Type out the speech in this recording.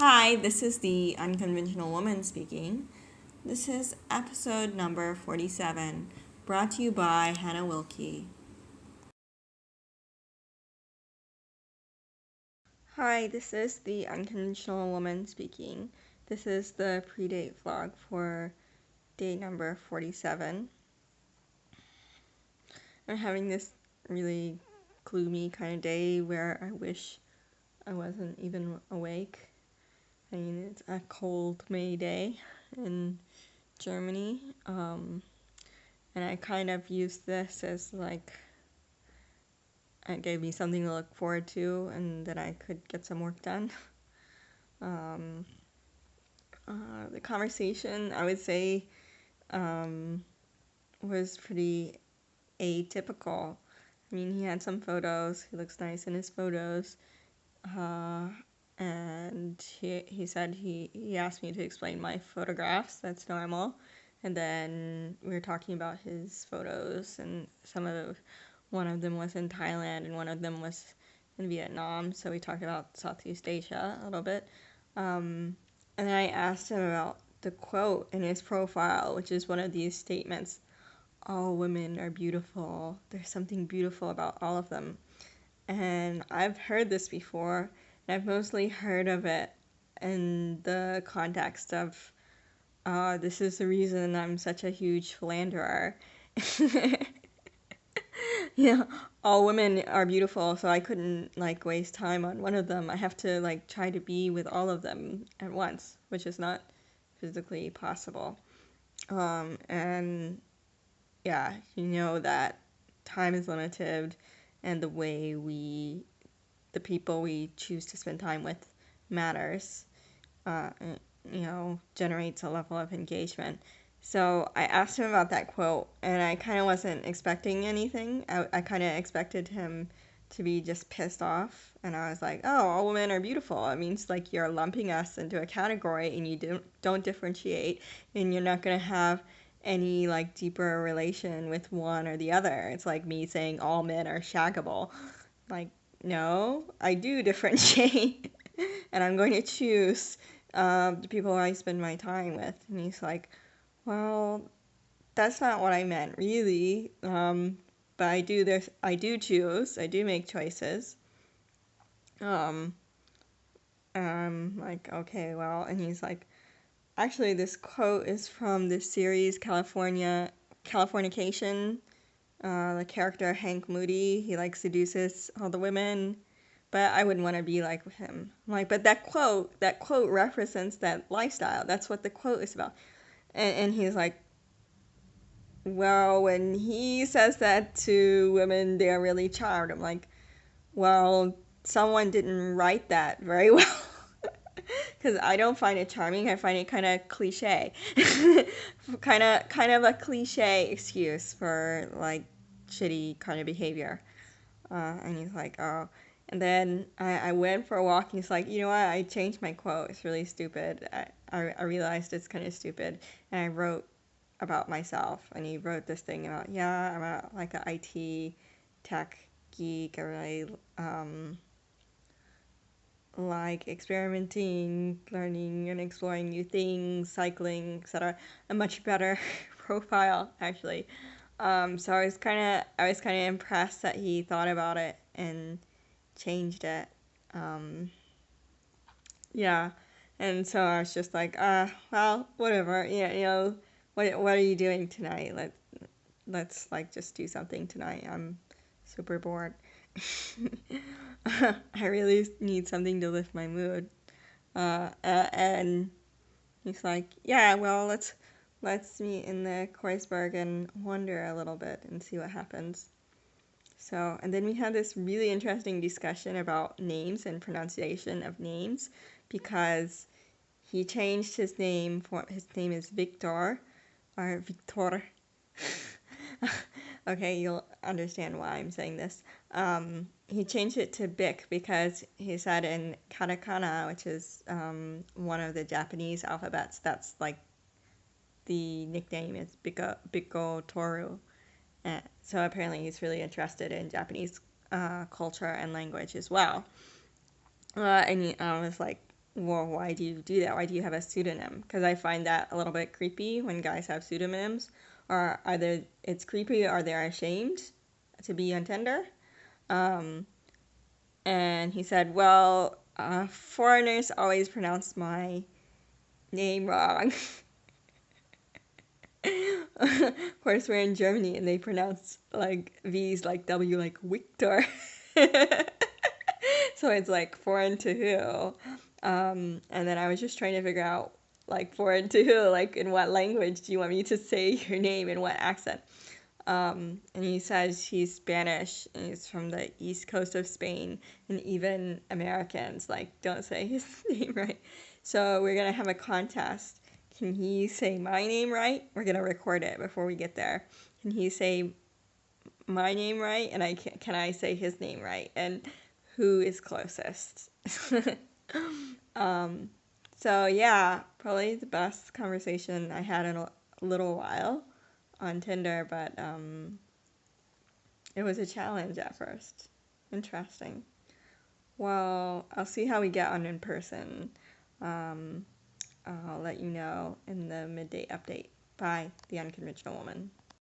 Hi, this is the Unconventional Woman speaking. This is episode number 47, brought to you by Hannah Wilkie. Hi, this is the Unconventional Woman speaking. This is the pre-date vlog for day number 47. I'm having this really gloomy kind of day where I wish I wasn't even awake. I mean, it's a cold May day in Germany. And I kind of used this as like, it gave me something to look forward to and that I could get some work done. Um, the conversation, I would say, um, was pretty atypical. I mean, he had some photos, he looks nice in his photos. And he said he asked me to explain my photographs, that's normal. And then we were talking about his photos, and one of them was in Thailand and one of them was in Vietnam. So we talked about Southeast Asia a little bit. And then I asked him about the quote in his profile, which is one of these statements: all women are beautiful. There's something beautiful about all of them. And I've heard this before, and I've mostly heard of it in the context of, this is the reason I'm such a huge philanderer. Yeah, all women are beautiful, so I couldn't like waste time on one of them. I have to like try to be with all of them at once, which is not physically possible. And yeah, you know that time is limited, and the people we choose to spend time with matters. Uh, generates a level of engagement. So I asked him about that quote, and I kind of wasn't expecting anything. I kind of expected him to be just pissed off, and I was like, "Oh, all women are beautiful." It means like you're lumping us into a category, and you don't differentiate, and you're not gonna have any like deeper relation with one or the other. It's like me saying all men are shaggable. Like, no, I do differentiate, and I'm going to choose the people I spend my time with. And he's like, well, that's not what I meant, really. But I do choose. I do make choices. Um, I'm like, okay, well, and he's like, actually, this quote is from the series Californication. The character Hank Moody, he like seduces all the women, but I wouldn't want to be like him. I'm like, but that quote represents that lifestyle. That's what the quote is about. And he's like, well, when he says that to women, they're really charmed. I'm like, well, someone didn't write that very well. Because I don't find it charming. I find it kind of cliche. kind of a cliche excuse for like shitty kind of behavior. And he's like, oh. And then I went for a walk, and he's like, you know what? I changed my quote. It's really stupid. I realized it's kind of stupid. And I wrote about myself. And he wrote this thing about, yeah, I'm like an IT tech geek. I really like experimenting, learning, and exploring new things, cycling, etc. A much better profile, actually. So I was kind of impressed that he thought about it and changed it. Um, yeah, and so I was just like, well, whatever. Yeah, what are you doing tonight? Let's like just do something tonight. I'm super bored. I really need something to lift my mood. And he's like, yeah, well, let's meet in the Kreuzberg and wander a little bit and see what happens. So, and then we had this really interesting discussion about names and pronunciation of names, because he changed his name is Victor, or Victor. Okay, you'll understand why I'm saying this. He changed it to Bic because he said in katakana, which is one of the Japanese alphabets, that's like the nickname is Biko Toru. So apparently he's really interested in Japanese culture and language as well. And I was like, well, why do you do that? Why do you have a pseudonym? Because I find that a little bit creepy when guys have pseudonyms, or either it's creepy or they're ashamed to be on Tinder. Um, and he said, well, foreigners always pronounce my name wrong. Of course, we're in Germany and they pronounce like V's like W, like Victor. So it's like foreign to who? And then I was just trying to figure out like foreign to who, like in what language do you want me to say your name, in what accent? And he says he's Spanish and he's from the east coast of Spain, and even Americans like don't say his name right. So we're gonna have a contest. Can he say my name right? We're gonna record it before we get there. Can he say my name right? And can I say his name right? And who is closest? um, so yeah, probably the best conversation I had in a little while on Tinder, but it was a challenge at first. Interesting. Well, I'll see how we get on in person. Um, I'll let you know in the midday update. Bye, the unconventional woman.